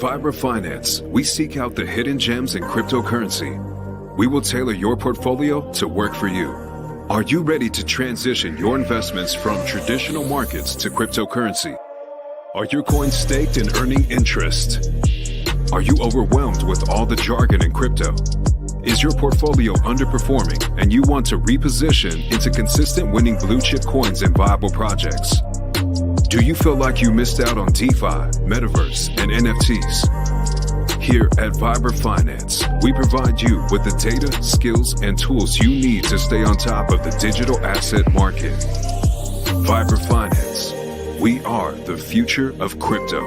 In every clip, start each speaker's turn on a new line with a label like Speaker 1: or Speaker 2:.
Speaker 1: VRA Finance, we seek out the hidden gems in cryptocurrency. We will tailor your portfolio to work for you. Are you ready to transition your investments from traditional markets to cryptocurrency? Are your coins staked and earning interest? Are you overwhelmed with all the jargon in crypto? Is your portfolio underperforming and you want to reposition into consistent winning blue chip coins and viable projects? Do you feel like you missed out on DeFi, Metaverse, and NFTs? Here at VRA Finance, we provide you with the data, skills, and tools you need to stay on top of the digital asset market. VRA Finance, we are the future of crypto.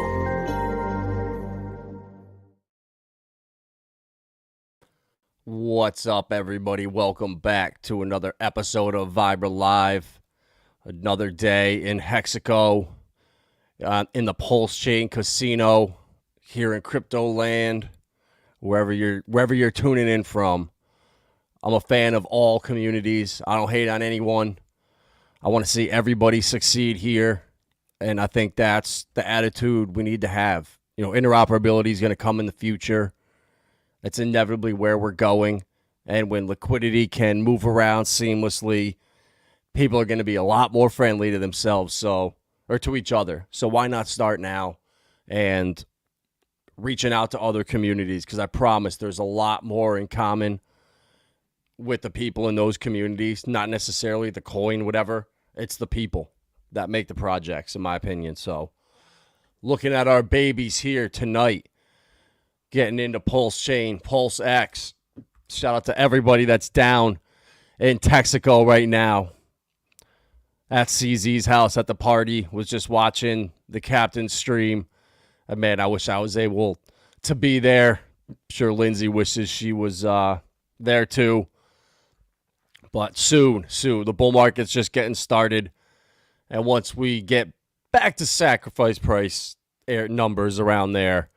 Speaker 2: What's up, everybody? Welcome back to another episode of VRA Live. Another day in Hexaco, in the Pulsechain casino, here in crypto land, wherever you're tuning in from. I'm a fan of all communities. I don't hate on anyone. I want to see everybody succeed here, and I think that's the attitude we need to have. You know, interoperability is going to come in the future. It's inevitably where we're going. And when liquidity can move around seamlessly, people are going to be a lot more friendly to themselves, or to each other. So why not start now and reaching out to other communities? Because I promise there's a lot more in common with the people in those communities. Not necessarily the coin, whatever. It's the people that make the projects, in my opinion. So looking at our babies here tonight, getting into Pulsechain, PulseX. Shout out to everybody that's down in Texaco right now. At CZ's house at the party. Was just watching the captain's stream. And man, I wish I was able to be there. I'm sure Lindsay wishes she was there too. But soon, the bull market's just getting started. And once we get back to sacrifice price numbers around there,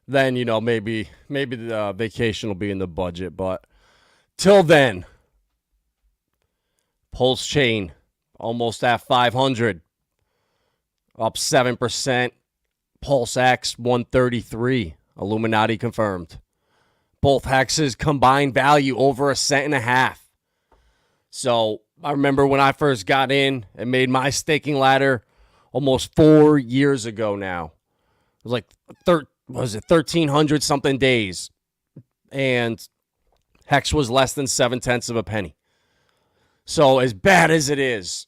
Speaker 2: then, you know, maybe the vacation will be in the budget. But till then, Pulsechain almost at 500, up 7%. PulseX 133, Illuminati confirmed. Both hexes combined value over $1.50. So I remember when I first got in and made my staking ladder almost 4 years ago now. It was like 1,300 something days, and Hex was less than 0.7 of a penny. So as bad as it is,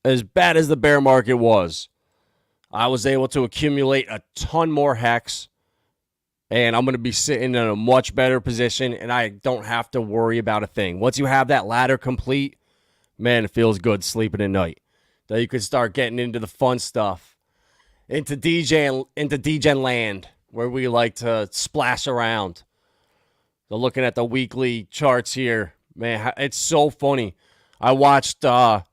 Speaker 2: as bad as the bear market was, I was able to accumulate a ton more Hex, and I'm going to be sitting in a much better position, and I don't have to worry about a thing. Once you have that ladder complete, man, it feels good sleeping at night. Then you can start getting into the fun stuff. Into DJ land, where we like to splash around. So looking at the weekly charts here, man, it's so funny. I watched Rand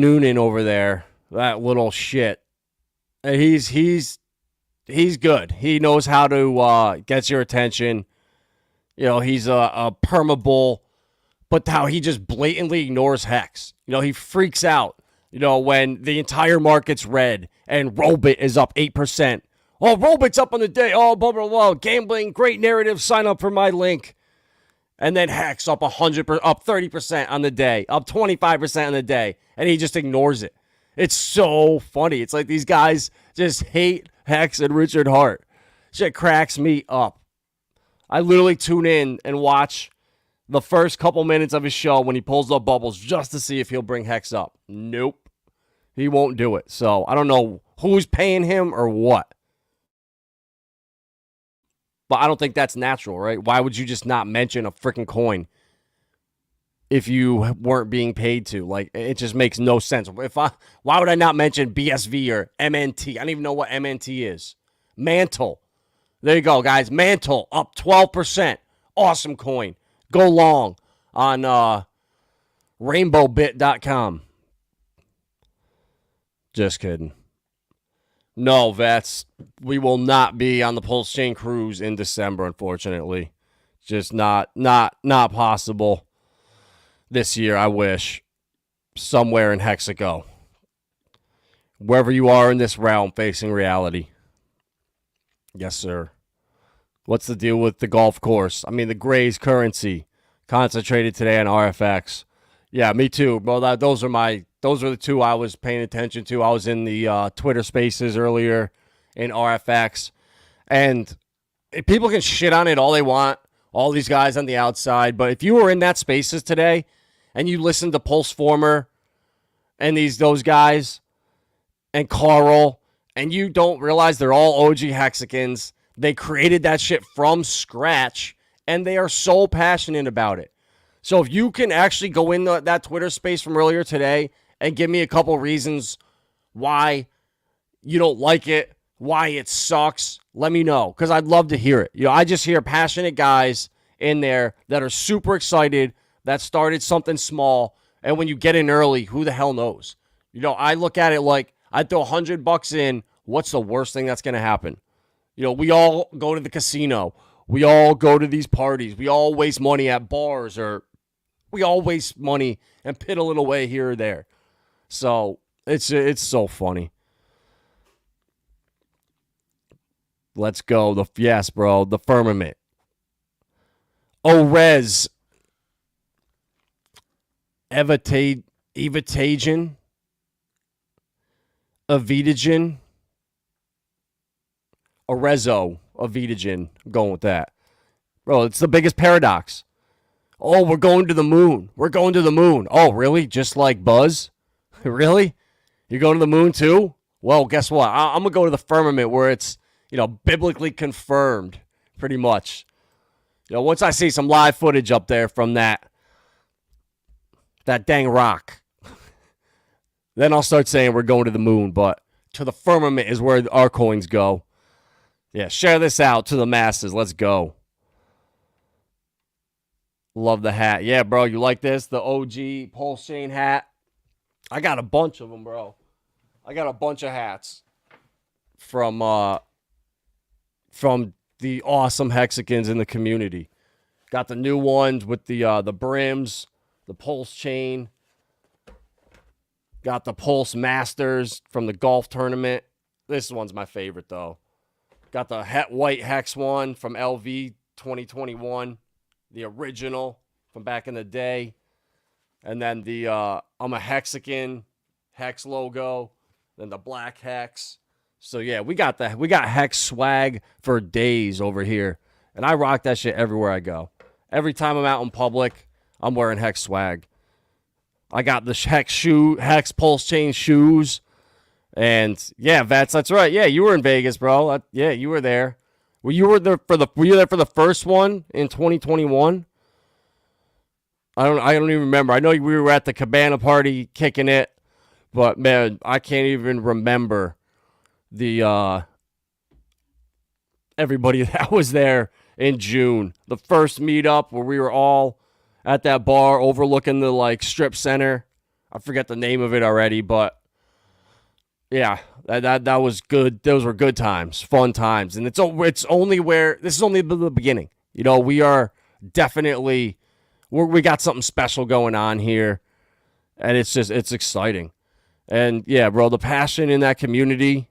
Speaker 2: Noonan over there, that little shit. And he's good. He knows how to get your attention. You know, he's a permabull, but how he just blatantly ignores Hex. You know, he freaks out. You know, when the entire market's red and Robit is up 8%. Oh, Robit's up on the day. Oh, blah, blah, blah. Gambling, great narrative. Sign up for my link. And then Hex up 100%, up 30% on the day, up 25% on the day. And he just ignores it. It's so funny. It's like these guys just hate Hex and Richard Hart. Shit cracks me up. I literally tune in and watch the first couple minutes of his show when he pulls up bubbles just to see if he'll bring Hex up. Nope. He won't do it. So I don't know who's paying him or what. But I don't think that's natural, right? Why would you just not mention a freaking coin if you weren't being paid to? Like, it just makes no sense. Why would I not mention BSV or MNT? I don't even know what MNT is. Mantle. There you go, guys. Mantle up 12%. Awesome coin. Go long on rainbowbit.com. Just kidding. No, Vets, we will not be on the Pulsechain cruise in December, unfortunately. Just not possible this year, I wish. Somewhere in Hexaco. Wherever you are in this realm facing reality. Yes, sir. What's the deal with the golf course? I mean, the Gray's currency concentrated today on RFX. Yeah, me too. Well, those are the two I was paying attention to. I was in the Twitter Spaces earlier in RFX, and people can shit on it all they want. All these guys on the outside, but if you were in that Spaces today and you listened to Pulse Former and those guys and Carl, and you don't realize they're all OG Hexicans. They created that shit from scratch, and they are so passionate about it. So if you can actually go in that Twitter space from earlier today and give me a couple reasons why you don't like it, why it sucks, let me know, because I'd love to hear it. I just hear passionate guys in there that are super excited, that started something small, and when you get in early, who the hell knows? I look at it like I'd throw $100 in. What's the worst thing that's going to happen? We all go to the casino. We all go to these parties. We all waste money at bars, or we all waste money and piddle it away here or there. So it's so funny. Let's go. Yes, bro. The firmament. Orez. Evitagen. Avitagen. Orezo. Avitagen. I'm going with that. Bro, it's the biggest paradox. Oh, we're going to the moon. We're going to the moon. Oh, really? Just like Buzz? Really? You're going to the moon too? Well, guess what? I'm going to go to the firmament where it's, biblically confirmed, pretty much. Once I see some live footage up there from that dang rock, then I'll start saying we're going to the moon, but to the firmament is where our coins go. Yeah, share this out to the masses. Let's go. Love the hat. Yeah, bro, you like this? The OG Pulsechain hat? I got a bunch of them, bro. I got a bunch of hats from the awesome Hexicans in the community. Got the new ones with the brims, the Pulsechain. Got the Pulse Masters from the golf tournament. This one's my favorite, though. Got the white Hex one from LV 2021. The original from back in the day. And then the I'm a Hexican Hex logo. Then the black Hex. So, yeah, we got Hex swag for days over here. And I rock that shit everywhere I go. Every time I'm out in public, I'm wearing Hex swag. I got the Hex Pulsechain shoes. And yeah, Vets, that's right. Yeah, you were in Vegas, bro. Yeah, you were there. Were you there for the first one in 2021? I don't even remember. I know we were at the Cabana party kicking it, but man, I can't even remember the everybody that was there in June. The first meetup where we were all at that bar overlooking the strip center. I forget the name of it already, but yeah, that was good. Those were good times, fun times, and this is only the beginning. We are definitely we got something special going on here, and it's exciting. And yeah, bro, the passion in that community,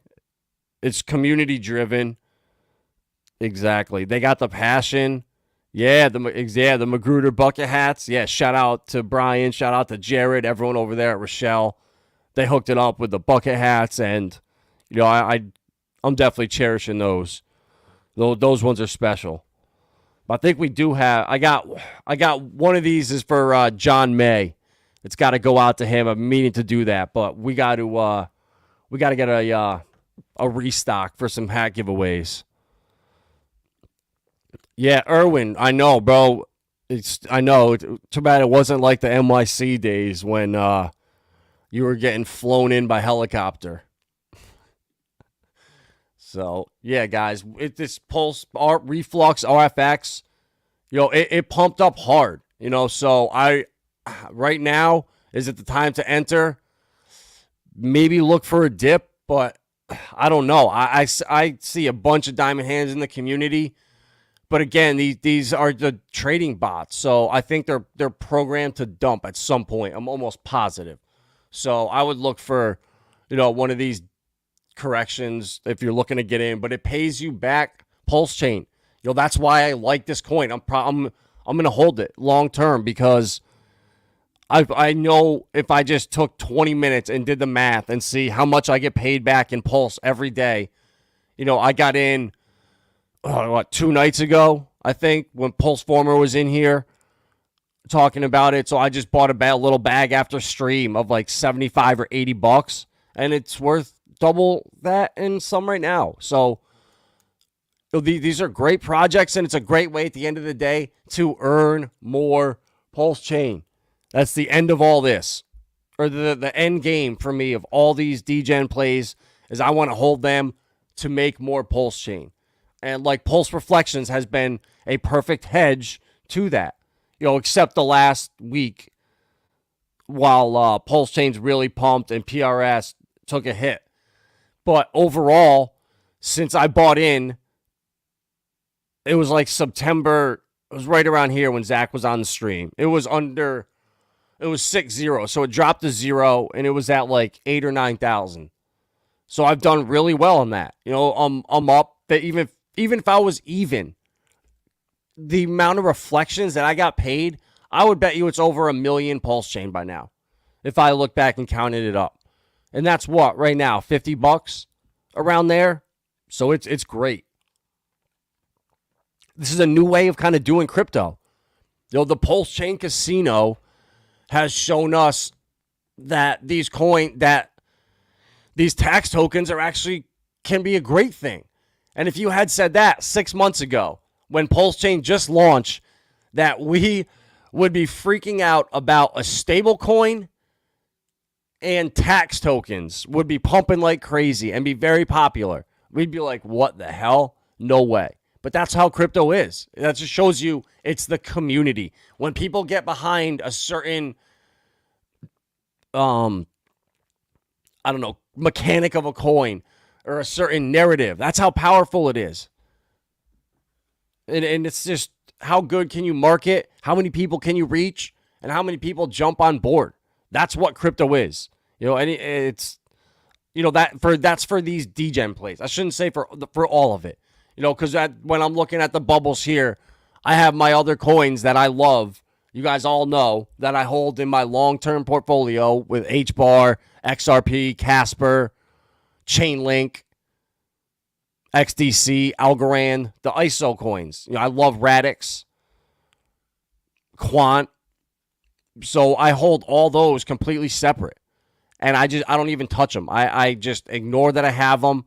Speaker 2: it's community driven. Exactly, they got the passion. Yeah, the Magruder bucket hats. Yeah, shout out to Brian, shout out to Jared, everyone over there at Rochelle. They hooked it up with the bucket hats, and I'm definitely cherishing those. Those ones are special. But I think we do have. I got one of these is for John May. It's got to go out to him. I'm meaning to do that, but we got to get a restock for some hat giveaways. Yeah, Erwin, I know, bro. I know. Too bad it wasn't like the NYC days when you were getting flown in by helicopter. So, yeah, guys, this Pulse Reflux RFX, it pumped up hard, so right now, is it the time to enter? Maybe look for a dip, but I don't know. I see a bunch of diamond hands in the community, but again, these are the trading bots, so I think they're programmed to dump at some point. I'm almost positive. So I would look for, one of these corrections if you're looking to get in, but it pays you back Pulse Chain. That's why I like this coin. I'm going to hold it long term because I know if I just took 20 minutes and did the math and see how much I get paid back in Pulse every day. I got in 2 nights ago, I think, when Pulse Former was in here talking about it. So I just bought a little bag after stream of like 75 or 80 bucks, and it's worth double that in some right now. So these are great projects, and it's a great way at the end of the day to earn more Pulse Chain. That's the end of all this, or the end game for me of all these degen plays is I want to hold them to make more Pulse Chain. And like Pulse Reflections has been a perfect hedge to that, except the last week while Pulse Chain's really pumped and PRS took a hit. But overall, since I bought in, it was like September, it was right around here when Zach was on the stream. It was 6-0. So it dropped to 0 and it was at like 8 or 9,000. So I've done really well on that. I'm up. That even if I was even, the amount of reflections that I got paid, I would bet you it's over 1 million Pulse Chain by now. If I look back and counted it up. And that's what right now, 50 bucks around there. So it's great. This is a new way of kind of doing crypto. The Pulse Chain Casino has shown us that these tax tokens are actually can be a great thing. And if you had said that 6 months ago when Pulse Chain just launched, that we would be freaking out about a stable coin and tax tokens would be pumping like crazy and be very popular, we'd be like, what the hell? No way. But that's how crypto is. That just shows you it's the community. When people get behind a certain, mechanic of a coin or a certain narrative, that's how powerful it is. And it's just how good can you market, how many people can you reach, and how many people jump on board. That's what crypto is. And it's, that's for these degen plays. I shouldn't say for all of it. Because when I'm looking at the bubbles here, I have my other coins that I love. You guys all know that I hold in my long-term portfolio with HBAR, XRP, Casper, Chainlink, XDC, Algorand, the ISO coins. I love Radix, Quant. So I hold all those completely separate. And I don't even touch them. I just ignore that I have them.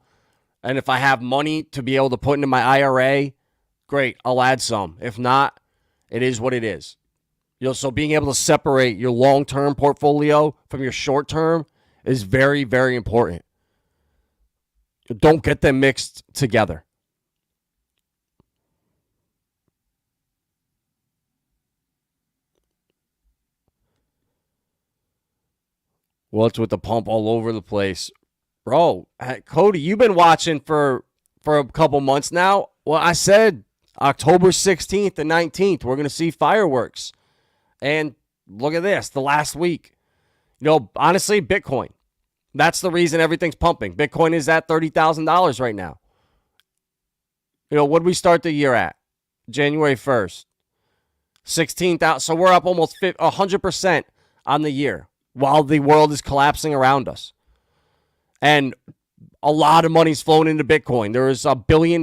Speaker 2: And if I have money to be able to put into my IRA, great, I'll add some. If not, it is what it is. So being able to separate your long-term portfolio from your short-term is very, very important. Don't get them mixed together. What's with the pump all over the place? Bro, Cody, you've been watching for a couple months now. Well, I said October 16th and 19th, we're going to see fireworks. And look at this, the last week. Honestly, Bitcoin. That's the reason everything's pumping. Bitcoin is at $30,000 right now. What did we start the year at? January 1st. 16,000. So we're up almost 100% on the year while the world is collapsing around us. And a lot of money's flown into Bitcoin. There is $1 billion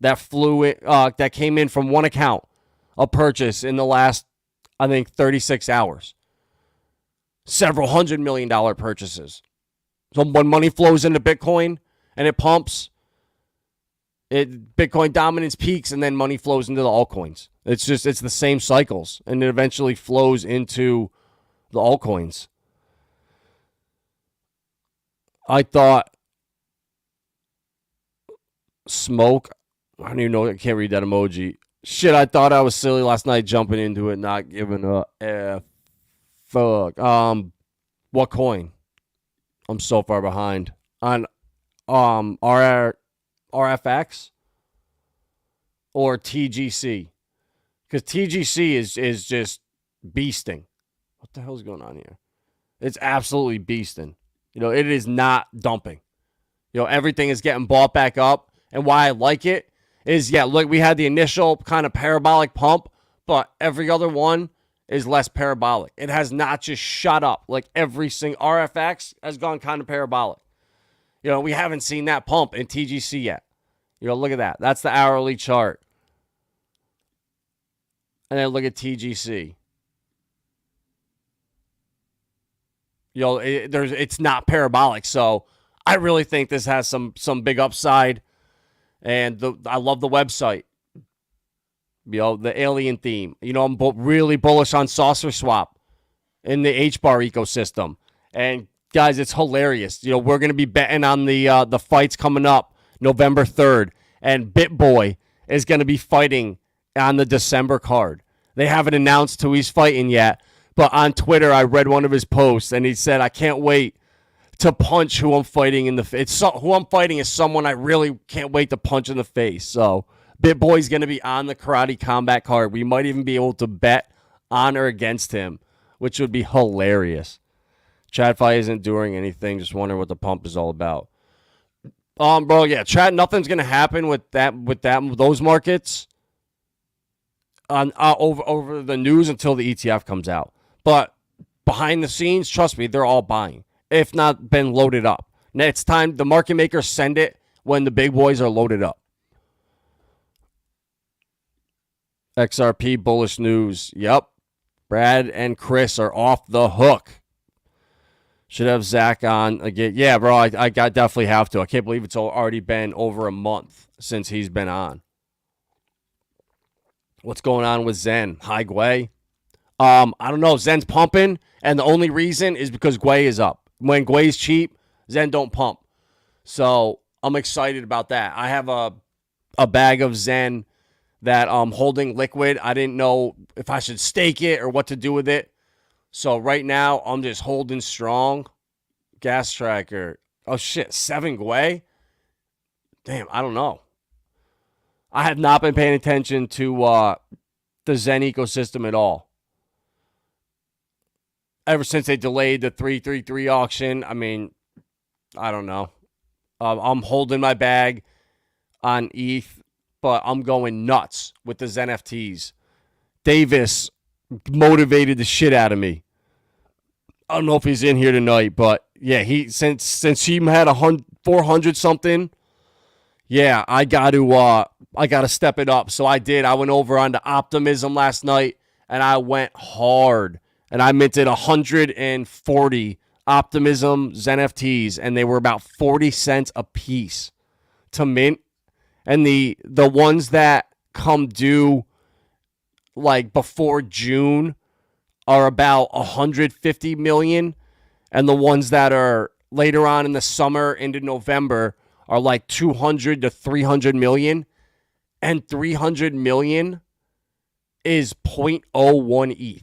Speaker 2: that came in from one account, a purchase in the last, I think, 36 hours. Several $100 million purchases. So when money flows into Bitcoin and it pumps, Bitcoin dominance peaks and then money flows into the altcoins. It's the same cycles, and it eventually flows into the altcoins. I thought smoke. I don't even know. I can't read that emoji. Shit, I thought I was silly last night jumping into it, not giving a F. Fuck. What coin? I'm so far behind on RFX or TGC, because TGC is just beasting. What the hell's going on here? It's absolutely beasting. It is not dumping. Everything is getting bought back up. And why I like it is, look, we had the initial kind of parabolic pump, but every other one is less parabolic. It has not just shot up. Like every single RFX has gone kind of parabolic. We haven't seen that pump in TGC yet. Look at that. That's the hourly chart. And then look at TGC. It's not parabolic. So I really think this has some big upside. And I love the website. The alien theme. I'm really bullish on Saucerswap in the H-bar ecosystem. And guys, it's hilarious. We're going to be betting on the fights coming up November 3rd. And BitBoy is going to be fighting on the December card. They haven't announced who he's fighting yet. But on Twitter, I read one of his posts, and he said, I can't wait to punch who I'm fighting in the face. Who I'm fighting is someone I really can't wait to punch in the face. So BitBoy's going to be on the Karate Combat card. We might even be able to bet on or against him, which would be hilarious. TradFi isn't doing anything. Just wondering what the pump is all about. Bro, yeah, Chad, nothing's going to happen with those markets over the news until the ETF comes out. But behind the scenes, trust me, they're all buying, if not been loaded up. Now it's time the market makers send it when the big boys are loaded up. XRP bullish news. Yep. Brad and Chris are off the hook. Should have Zach on again. Yeah, bro, I definitely have to. I can't believe it's already been over a month since he's been on. What's going on with Zen? Hi, Gwei. I don't know. Zen's pumping, and the only reason is because Gwei is up. When Gwei's cheap, Zen don't pump. So I'm excited about that. I have a bag of Zen that I'm holding liquid. I didn't know if I should stake it or what to do with it. So right now, I'm just holding strong. Gas tracker. Oh, shit. 7 Gwei? Damn, I don't know. I have not been paying attention to the Zen ecosystem at all. Ever since they delayed the 333 auction, I mean, I don't know. I'm holding my bag on ETH, but I'm going nuts with the Zen NFTs. Davis motivated the shit out of me. I don't know if he's in here tonight, but yeah, he since he had 400 something, yeah, I got to step it up. So I did. I went over onto Optimism last night, and I went hard. And I minted 140 Optimism Zen NFTs, and they were about 40 cents a piece to mint. And the ones that come due like before June are about 150 million, and the ones that are later on in the summer into November are like 200 to 300 million, and 300 million is 0.01 ETH.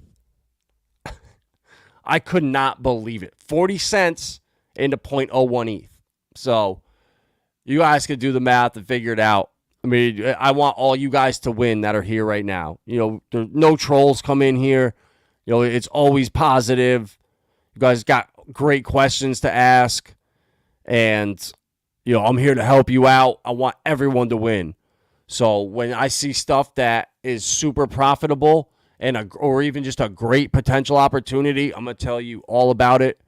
Speaker 2: I could not believe it. 40 cents into 0.01 ETH. So you guys could do the math and figure it out. I mean, I want all you guys to win that are here right now. There's no trolls come in here. It's always positive. You guys got great questions to ask. And, I'm here to help you out. I want everyone to win. So when I see stuff that is super profitable or even just a great potential opportunity, I'm going to tell you all about it.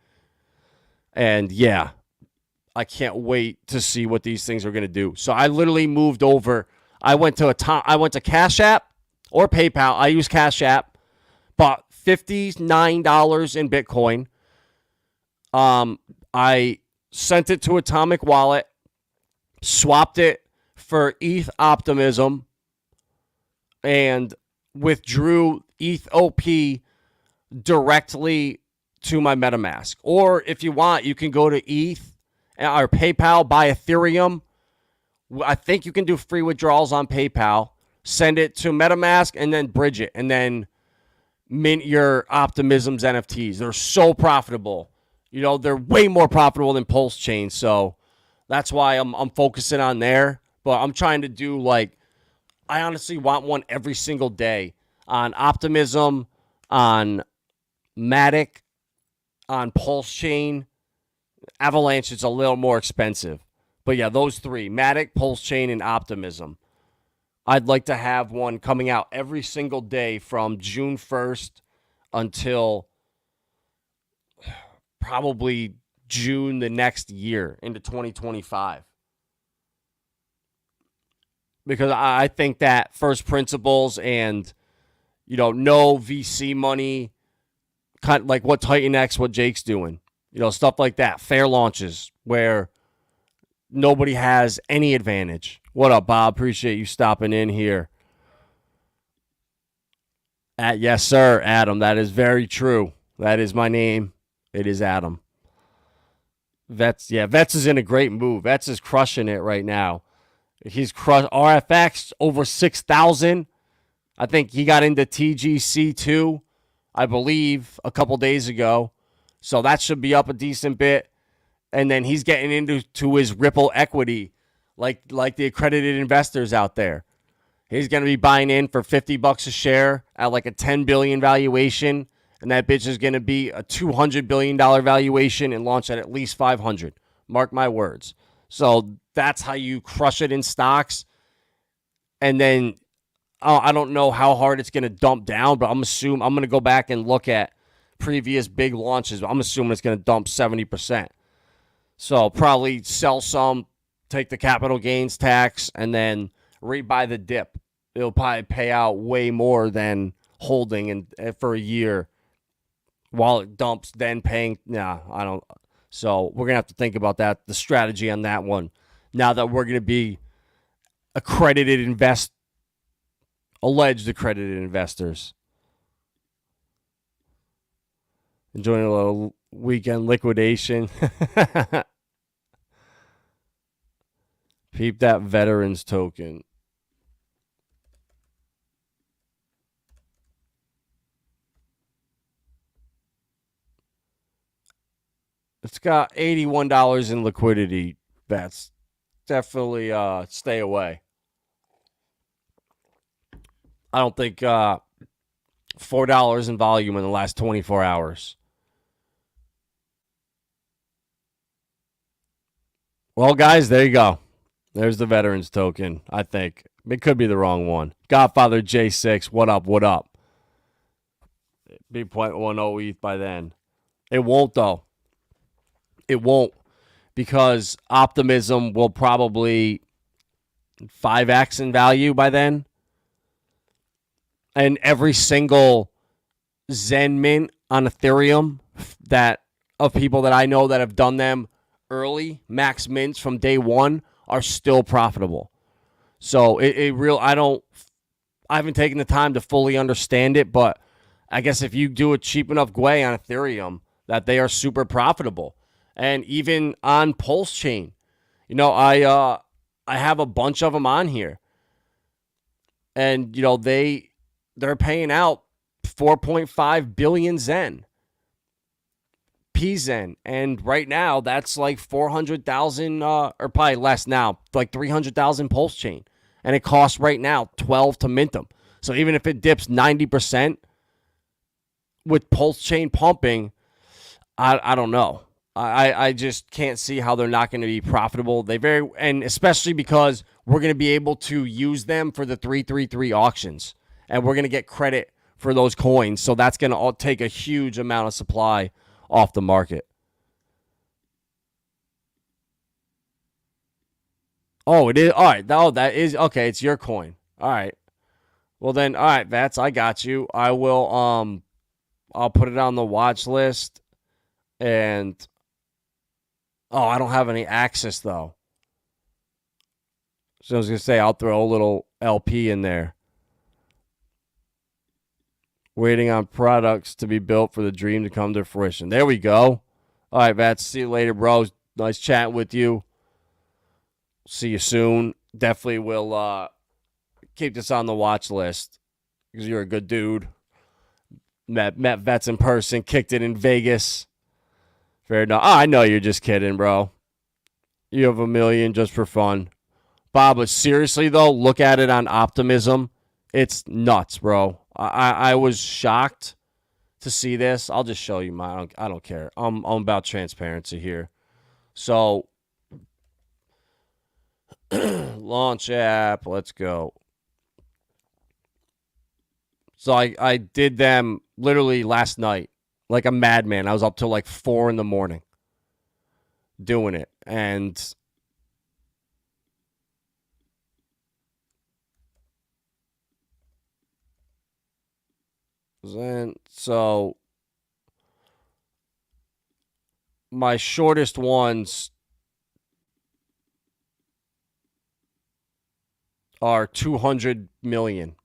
Speaker 2: And yeah, I can't wait to see what these things are going to do. So I literally moved over. I went to Cash App or PayPal. I use Cash App. Bought $59 in Bitcoin. I sent it to Atomic Wallet, swapped it for ETH Optimism, and withdrew ETH OP directly to my MetaMask. Or if you want, you can go to ETH or PayPal, buy Ethereum. I think you can do free withdrawals on PayPal. Send it to MetaMask and then bridge it. And then mint your Optimism's NFTs. They're so profitable. They're way more profitable than Pulsechain. So that's why I'm focusing on there. But I'm trying to do I honestly want one every single day on Optimism, on Matic, on Pulsechain. Avalanche is a little more expensive. But yeah, those three, Matic, Pulsechain, and Optimism. I'd like to have one coming out every single day from June 1st until probably June the next year into 2025. Because I think that first principles and, no VC money, kind of like what Titan X, what Jake's doing, stuff like that, fair launches where nobody has any advantage. What up, Bob? Appreciate you stopping in here. Yes, sir, Adam. That is very true. That is my name. It is Adam. Vets is in a great move. Vets is crushing it right now. He's crushed RFX over 6,000. I think he got into TGC2, I believe, a couple days ago. So that should be up a decent bit. And then he's getting into his Ripple equity, like the accredited investors out there. He's going to be buying in for $50 a share at like a $10 billion valuation. And that bitch is going to be a $200 billion valuation and launch at least 500. Mark my words. So that's how you crush it in stocks. And then I don't know how hard it's going to dump down, but I'm going to go back and look at previous big launches. I'm assuming it's going to dump 70%. So probably sell some, take the capital gains tax, and then rebuy the dip. It'll probably pay out way more than holding for a year while it dumps, then paying. I don't. So we're going to have to think about that, the strategy on that one. Now that we're going to be alleged accredited investors. Enjoying a little weekend liquidation. Peep that veterans token. It's got $81 in liquidity. That's definitely stay away. I don't think $4 in volume in the last 24 hours. Well, guys, there you go. There's the veterans token, I think. It could be the wrong one. Godfather J6, what up, what up? Be 0.10 ETH by then. It won't, though. It won't, because Optimism will probably 5x in value by then. And every single Zen mint on Ethereum of people that I know that have done them early, max mints from day one, are still profitable. So I haven't taken the time to fully understand it, but I guess if you do a cheap enough GUI on Ethereum, that they are super profitable. And even on Pulsechain, I have a bunch of them on here. And, they're paying out 4.5 billion Zen. P-Zen. And right now, that's like 400,000, or probably less now, like 300,000 Pulsechain. And it costs right now 12 to mint them. So even if it dips 90% with Pulsechain pumping, I don't know. I just can't see how they're not going to be profitable. And especially because we're going to be able to use them for the 333 auctions. And we're going to get credit for those coins. So that's going to take a huge amount of supply off the market. Oh, it is. All right. Oh, that is okay. It's your coin. All right. Well then, all right, Vats, I got you. I will. I'll put it on the watch list. And I don't have any access though. So I was gonna say I'll throw a little LP in there. Waiting on products to be built for the dream to come to fruition. There we go. All right, Vats. See you later, bro. Nice chatting with you. See you soon. Definitely will keep this on the watch list because you're a good dude. Met Vets in person. Kicked it in Vegas. Fair enough. I know you're just kidding, bro. You have $1 million just for fun. Bob, but seriously, though, look at it on Optimism. It's nuts, bro. I was shocked to see this. I'll just show you mine. I don't care. I'm about transparency here. So Launch app. Let's go. So I did them literally last night like a madman. I was up till like 4 in the morning doing it. And then, so my shortest ones are 200 million.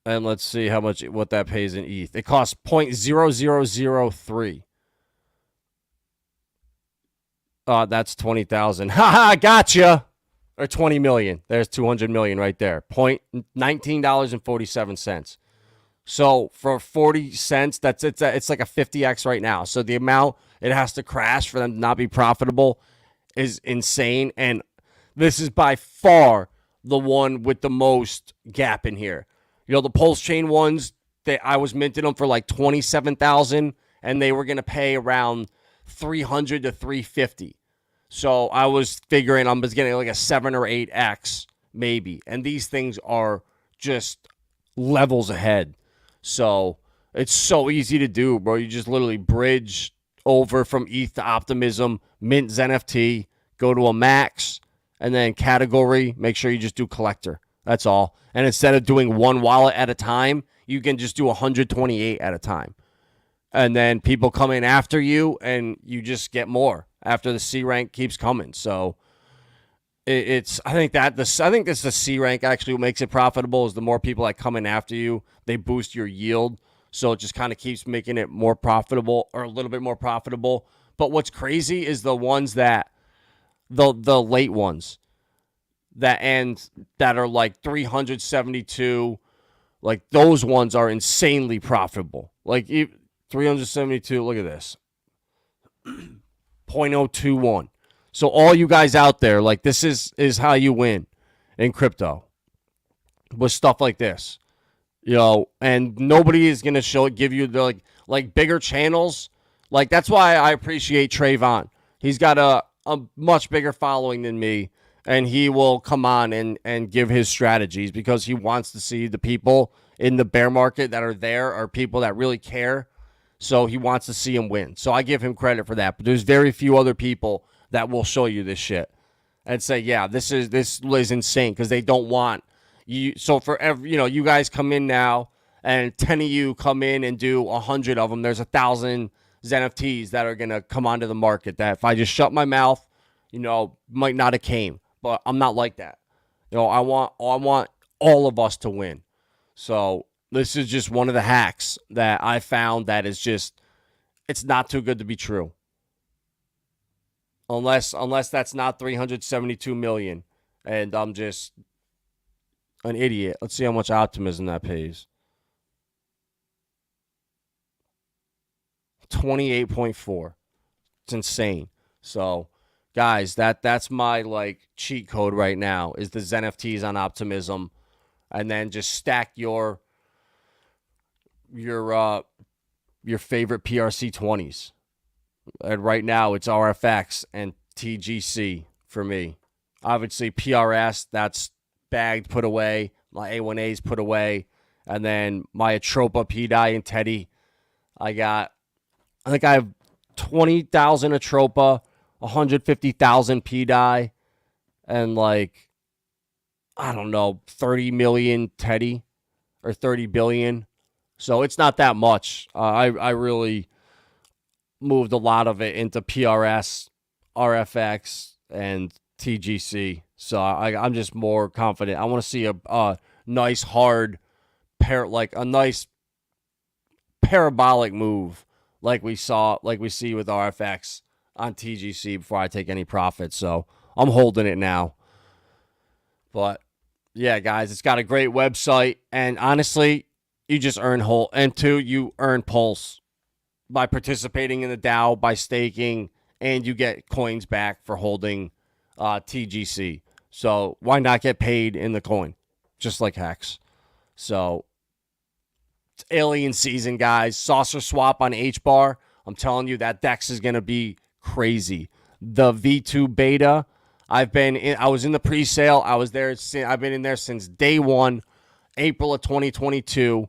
Speaker 2: And let's see what that pays in ETH. It costs 0.0003. That's 20,000. Haha, gotcha. Or 20 million. There's 200 million right there. $19.47. So for 40 cents, it's like a 50x right now. So the amount it has to crash for them to not be profitable is insane. And this is by far the one with the most gap in here. You know, the Pulsechain ones, I was minting them for like 27,000, and they were going to pay around 300 to 350. So I was figuring I'm just getting like a 7 or 8x maybe. And these things are just levels ahead. So it's so easy to do, bro. You just literally bridge over from ETH to Optimism, mint Zen NFT, go to a max, and then category, make sure you just do collector. That's all. And instead of doing one wallet at a time, you can just do 128 at a time. And then people come in after you, and you just get more after the C rank keeps coming. So I think it's the C rank actually what makes it profitable is the more people that come in after you, they boost your yield. So it just kind of keeps making it more profitable or a little bit more profitable. But what's crazy is the ones that the late ones that are like 372, like those ones are insanely profitable. Like 372, look at this. 0.021. So all you guys out there, like this is how you win in crypto with stuff like this. You know, and nobody is going to give you the like bigger channels. Like that's why I appreciate Trayvon. He's got a much bigger following than me, and he will come on and give his strategies because he wants to see the people in the bear market that are there are people that really care. So he wants to see him win. So I give him credit for that. But there's very few other people that will show you this shit and say, yeah, this is insane because they don't want you. So for every, you guys come in now and 10 of you come in and do 100 of them. There's 1,000 Zen NFTs that are going to come onto the market that if I just shut my mouth, might not have came. But I'm not like that. I want all of us to win. So this is just one of the hacks that I found that is just, it's not too good to be true. Unless that's not 372 million and I'm just an idiot. Let's see how much optimism that pays. 28.4. It's insane. So, guys, that's my cheat code right now is the Zen NFTs on Optimism, and then just stack your favorite PRC20s. And right now it's RFX and TGC for me. Obviously PRS, that's bagged, put away. My A1A's put away. And then my Atropa, PDI, and Teddy. I think I have 20,000 Atropa, 150,000 PDI, and 30 million Teddy or 30 billion. So it's not that much. I really moved a lot of it into PRS, RFX, and TGC. So I'm just more confident. I want to see a nice hard a nice parabolic move like we see with RFX on TGC before I take any profit. So I'm holding it now. But yeah, guys, it's got a great website, and honestly, you just earn you earn Pulse by participating in the DAO, by staking, and you get coins back for holding TGC. So why not get paid in the coin, just like HEX? So It's alien season, guys. Saucerswap on HBAR. I'm telling you, that DEX is going to be crazy. The V2 beta, I was in the pre-sale. I've been in there since day one, April of 2022.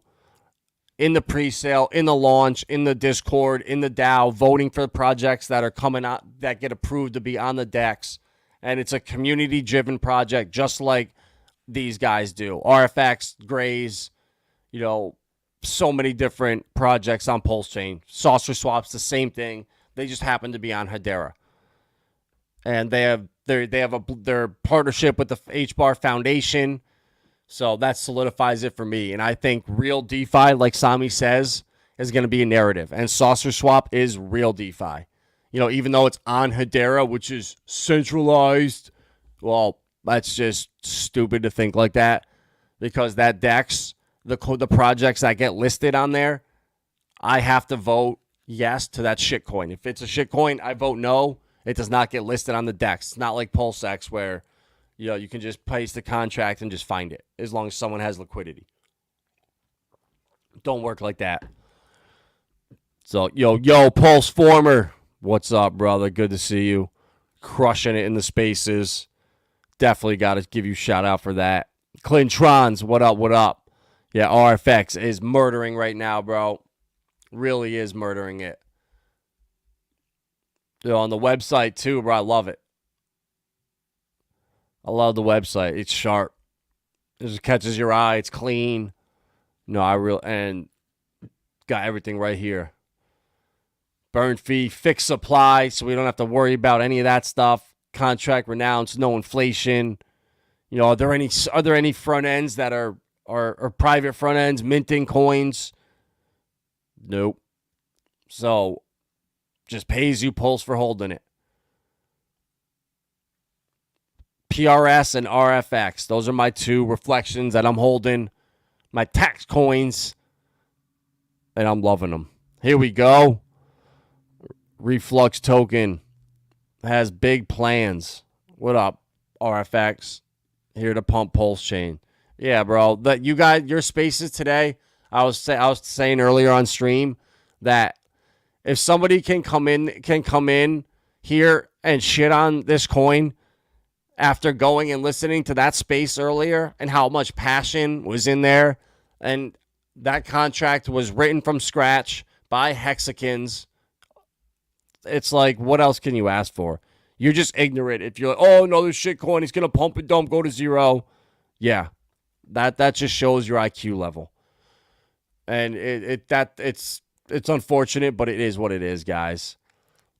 Speaker 2: In the pre-sale, in the launch, in the Discord, in the DAO, voting for the projects that are coming out that get approved to be on the DEX. And it's a community-driven project, just like these guys do. RFX, Graze, so many different projects on Pulsechain. Saucerswap's the same thing. They just happen to be on Hedera. And they have their partnership with the HBAR Foundation. So that solidifies it for me. And I think real DeFi, like Sami says, is going to be a narrative. And Saucerswap is real DeFi. Even though it's on Hedera, which is centralized, well, that's just stupid to think like that. Because that DEX, the projects that get listed on there, I have to vote yes to that shitcoin. If it's a shitcoin, I vote no. It does not get listed on the DEX. It's not like PulseX where you can just place the contract and just find it as long as someone has liquidity. Don't work like that. So, Pulse Former. What's up, brother? Good to see you. Crushing it in the spaces. Definitely got to give you a shout out for that. Clintrons, what up, what up? Yeah, RFX is murdering right now, bro. Really is murdering it. On the website, too, bro. I love it. I love the website. It's sharp. It just catches your eye. It's clean. And got everything right here. Burn fee, fixed supply, so we don't have to worry about any of that stuff. Contract renounced, no inflation. Are there any front ends that are private front ends minting coins? Nope. So just pays you Pulse for holding it. PRS and RFX. Those are my two reflections that I'm holding. My tax coins. And I'm loving them. Here we go. Reflux token has big plans. What up, RFX? Here to pump Pulsechain. Yeah, bro. You guys, your spaces today, I was saying earlier on stream that if somebody can come in here and shit on this coin after going and listening to that space earlier and how much passion was in there, and that contract was written from scratch by Hexicans, it's like, what else can you ask for? You're just ignorant. If you're like, oh, no, this shit coin, he's going to pump and dump, go to zero. Yeah, that just shows your IQ level. And it's unfortunate, but it is what it is, guys.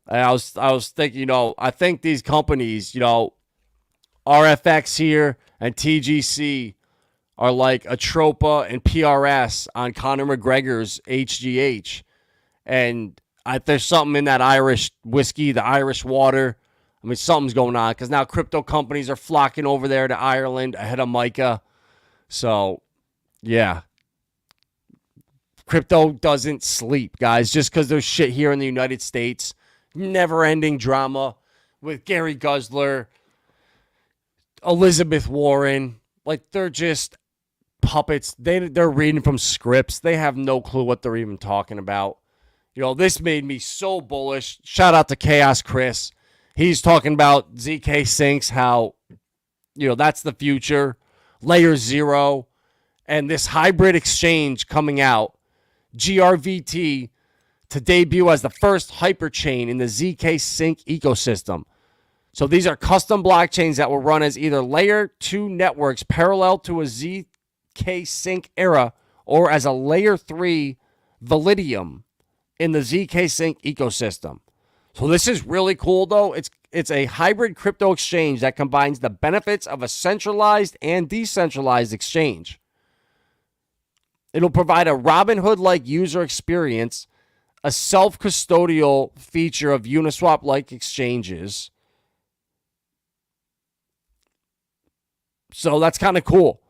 Speaker 2: And I was thinking, I think these companies, RFX here and TGC are like Atropa and PRS on Conor McGregor's HGH. And there's something in that Irish whiskey, the Irish water. I mean, something's going on because now crypto companies are flocking over there to Ireland ahead of Micah. So, yeah. Crypto doesn't sleep, guys, just because there's shit here in the United States. Never-ending drama with Gary Gensler, Elizabeth Warren. Like, they're just puppets. They're reading from scripts. They have no clue what they're even talking about. This made me so bullish. Shout out to Chaos Chris. He's talking about ZK Syncs, how, that's the future. Layer Zero. And this hybrid exchange coming out. GRVT to debut as the first hyperchain in the ZK Sync ecosystem. So these are custom blockchains that will run as either layer 2 networks parallel to a ZK Sync era or as a layer 3 Validium in the ZK Sync ecosystem. So this is really cool, though. It's a hybrid crypto exchange that combines the benefits of a centralized and decentralized exchange. It'll provide a Robinhood-like user experience, a self-custodial feature of Uniswap-like exchanges. So that's kind of cool.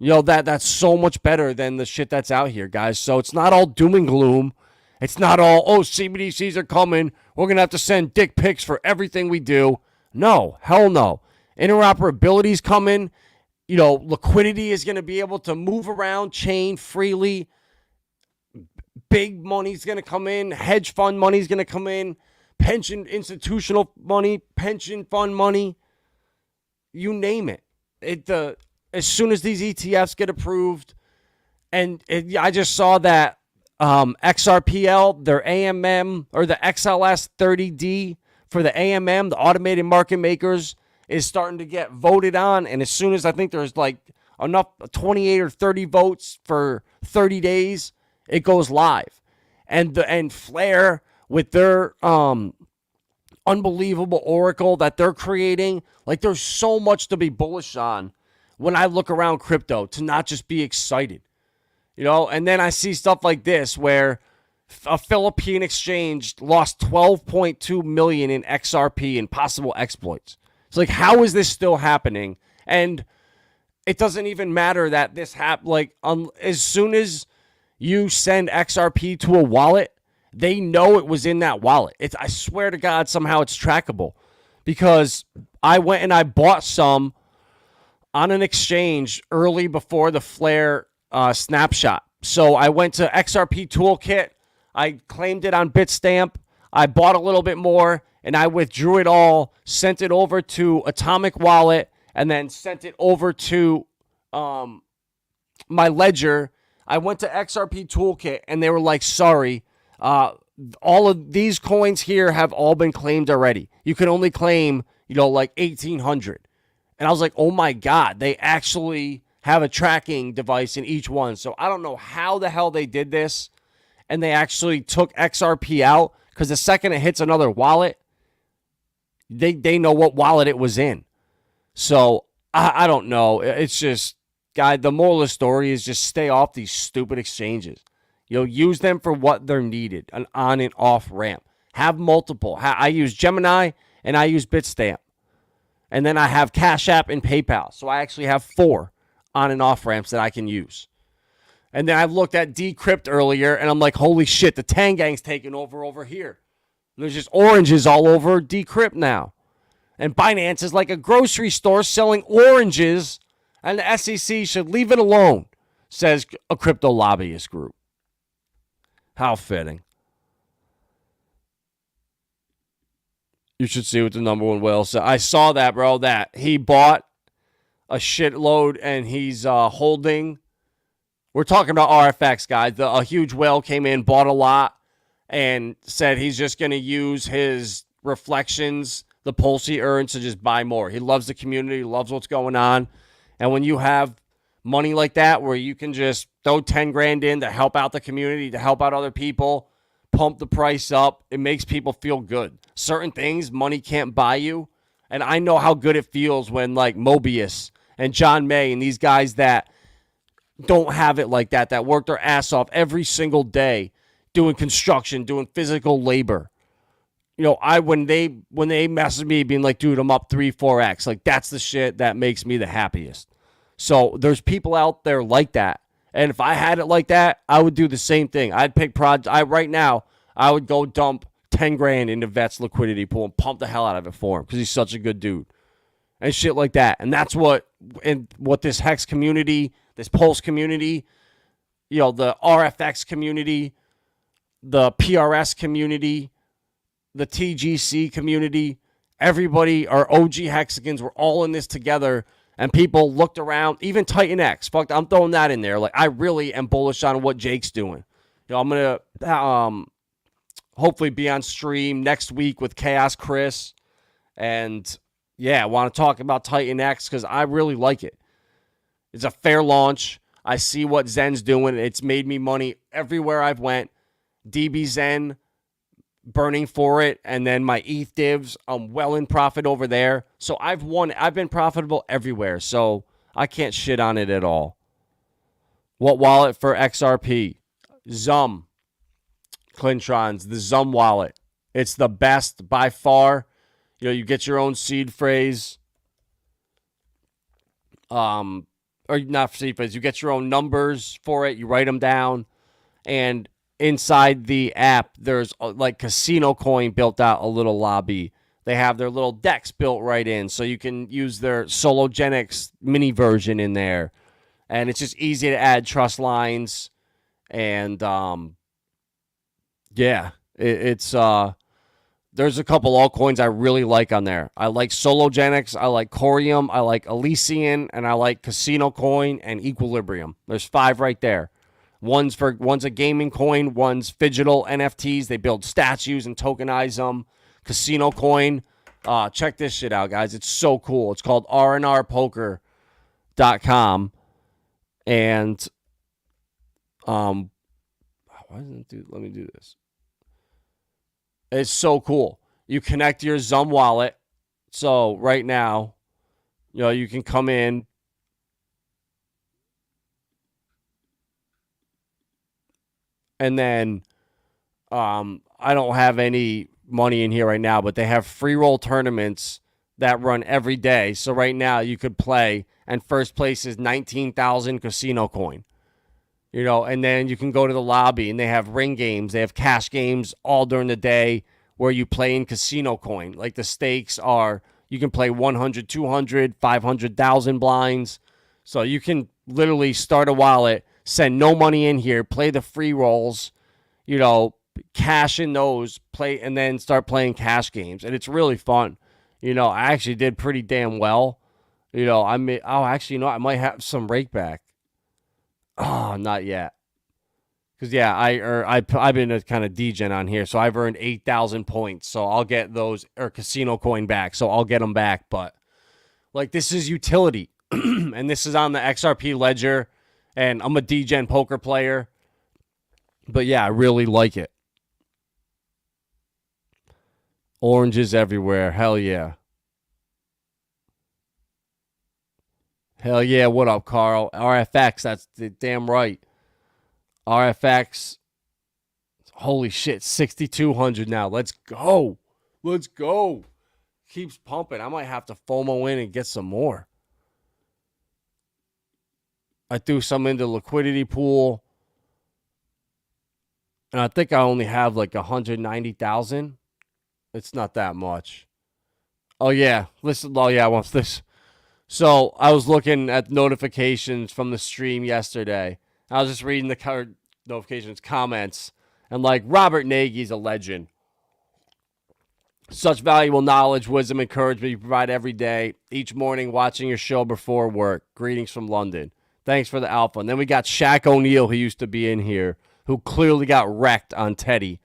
Speaker 2: That's so much better than the shit that's out here, guys. So it's not all doom and gloom. It's not all, CBDCs are coming. We're going to have to send dick pics for everything we do. No, hell no. Interoperability is coming. Liquidity is going to be able to move around chain freely. big money's going to come in, hedge fund money's going to come in, pension, institutional money, pension fund money, you name it. As soon as these ETFs get approved, and I just saw that XRPL, their AMM, or the XLS 30D for the AMM, the automated market makers, is starting to get voted on. And as soon as I think there's like enough 28 or 30 votes for 30 days, it goes live. And Flare with their unbelievable oracle that they're creating, like there's so much to be bullish on when I look around crypto, to not just be excited. And then I see stuff like this where a Philippine exchange lost 12.2 million in XRP and possible exploits. It's like, how is this still happening? And it doesn't even matter that this happened. Like, as soon as you send XRP to a wallet, they know it was in that wallet. I swear to God, somehow it's trackable, because I went and I bought some on an exchange early before the Flare snapshot. So I went to XRP Toolkit. I claimed it on Bitstamp. I bought a little bit more, and I withdrew it all, sent it over to Atomic Wallet, and then sent it over to my ledger. I went to XRP Toolkit, and they were like, sorry, all of these coins here have all been claimed already. You can only claim, like 1,800. And I was like, oh my God, they actually have a tracking device in each one. So I don't know how the hell they did this. And they actually took XRP out, because the second it hits another wallet, they know what wallet it was in. So I don't know. It's just, guy, the moral of the story is just stay off these stupid exchanges. Use them for what they're needed, an on and off ramp. Have multiple. I use Gemini and I use Bitstamp. And then I have Cash App and PayPal. So I actually have 4 on and off ramps that I can use. And then I've looked at Decrypt earlier, and I'm like, holy shit, the Tangang's taking over here. And there's just oranges all over Decrypt now. And Binance is like a grocery store selling oranges, and the SEC should leave it alone, says a crypto lobbyist group. How fitting. You should see what the number one whale said. I saw that, bro, that he bought a shitload and he's holding. We're talking about RFX, guys. A huge whale came in, bought a lot, and said he's just going to use his reflections, the pulse he earns, to just buy more. He loves the community, loves what's going on. And when you have money like that where you can just throw 10 grand in to help out the community, to help out other people, pump the price up, it makes people feel good. Certain things money can't buy you. And I know how good it feels when like Mobius and John May and these guys that don't have it like that, that work their ass off every single day doing construction, doing physical labor. When they message me being like, dude, I'm up 3-4x, like that's the shit that makes me the happiest. So there's people out there like that. And if I had it like that, I would do the same thing. I'd pick right now, I would go dump 10 grand into Vet's liquidity pool and pump the hell out of it for him, because he's such a good dude. And shit like that. And that's what this HEX community, this Pulse community, the RFX community, the PRS community, the TGC community, everybody, our OG Hexicans, we're all in this together. And people looked around, even Titan X. Fuck, I'm throwing that in there. Like, I really am bullish on what Jake's doing. I'm going to hopefully be on stream next week with Chaos Chris. And, yeah, I want to talk about Titan X because I really like it. It's a fair launch. I see what Zen's doing. It's made me money everywhere I've went. DB Zen, burning for it, and then my ETH divs, I'm well in profit over there. So I've been profitable everywhere, so I can't shit on it at all. What wallet for XRP? Zum. Clintron's, the Zum wallet. It's the best by far. You get your own seed phrase. Or not seed phrase, you get your own numbers for it, you write them down, and inside the app, there's like Casino Coin built out a little lobby. They have their little decks built right in, so you can use their Sologenics mini version in there. And it's just easy to add trust lines. And Yeah, it's there's a couple altcoins I really like on there. I like Sologenics, I like Corium, I like Elysian, and I like Casino Coin and Equilibrium. There's 5 right there. One's a gaming coin, one's digital NFTs. They build statues and tokenize them. Casino Coin. Check this shit out, guys. It's so cool. It's called rnrpoker.com. And why doesn't it do? Let me do this. It's so cool. You connect your Zum wallet. So right now, you can come in. And then I don't have any money in here right now, but they have free roll tournaments that run every day. So right now you could play, and first place is 19,000 casino coin. And then you can go to the lobby, and they have ring games. They have cash games all during the day where you play in casino coin. Like the stakes are, you can play 100, 200, 500,000 blinds. So you can literally start a wallet, send no money in here, play the free rolls, cash in those, play, and then start playing cash games. And it's really fun. I actually did pretty damn well. I might have some rake back. Oh, not yet. Because, yeah, I've been a kind of degen on here, so I've earned 8,000 points. So I'll get those, or casino coin back. So I'll get them back. But, this is utility. And this is on the XRP ledger. And I'm a degen poker player. But, yeah, I really like it. Oranges everywhere. Hell yeah. Hell yeah, what up, Carl? RFX, that's the damn right. RFX, holy shit, 6,200 now. Let's go. Let's go. Keeps pumping. I might have to FOMO in and get some more. I threw some into liquidity pool. And I think I only have 190,000. It's not that much. Oh, yeah. Listen, I want this. So I was looking at notifications from the stream yesterday. I was just reading the notifications, comments, and Robert Nagy's a legend. Such valuable knowledge, wisdom, encouragement you provide every day, each morning watching your show before work. Greetings from London. Thanks for the alpha. And then we got Shaq O'Neal, who used to be in here, who clearly got wrecked on Teddy.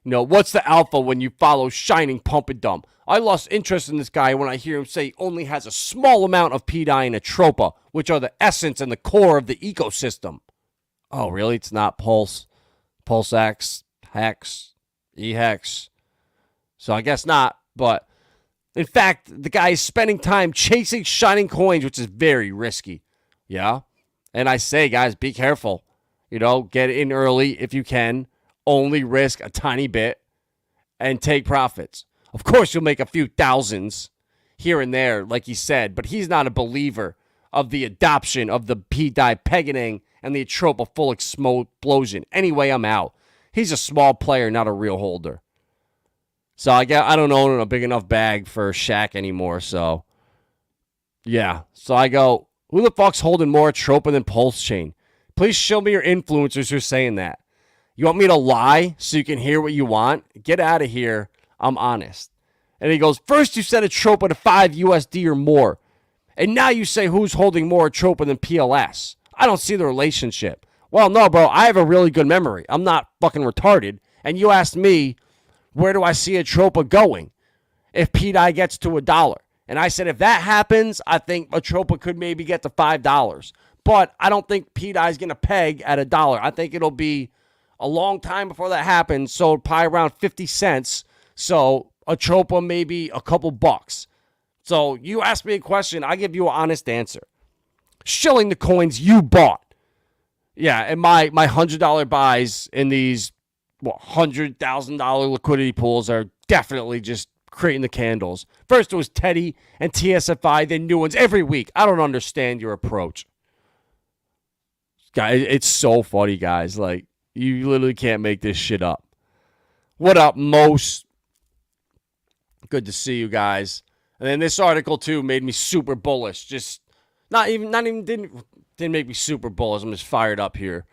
Speaker 2: What's the alpha when you follow Shining Pump and Dump? I lost interest in this guy when I hear him say he only has a small amount of PDI and Atropa, which are the essence and the core of the ecosystem. Oh, really? It's not PulseX, HEX, eHEX. So I guess not. But in fact, the guy is spending time chasing shining coins, which is very risky. Yeah. And I say, guys, be careful. Get in early if you can. Only risk a tiny bit and take profits. Of course, you'll make a few thousands here and there, like he said, but he's not a believer of the adoption of the PDI pegging and the Atropa full explosion. Anyway, I'm out. He's a small player, not a real holder. So I don't own a big enough bag for Shaq anymore. So, yeah. So I go, who the fuck's holding more Atropa than Pulsechain? Please show me your influencers who are saying that. You want me to lie so you can hear what you want? Get out of here. I'm honest. And he goes, first you said Atropa to 5 USD or more. And now you say who's holding more Atropa than PLS. I don't see the relationship. Well, no, bro, I have a really good memory. I'm not fucking retarded. And you asked me, where do I see Atropa going if PDI gets to $1? And I said, if that happens, I think Atropa could maybe get to $5. But I don't think PDI is going to peg at $1. I think it'll be a long time before that happens. So probably around 50 cents. So Atropa maybe a couple bucks. So you ask me a question, I give you an honest answer. Shilling the coins you bought. Yeah, and my $100 buys in these $100,000 liquidity pools are definitely just creating the candles. First it was Teddy and TSFI, then new ones every week. I don't understand your approach. Guys, it's so funny, guys. You literally can't make this shit up. What up, Mos? Good to see you guys. And then this article too made me super bullish. Just didn't make me super bullish. I'm just fired up here.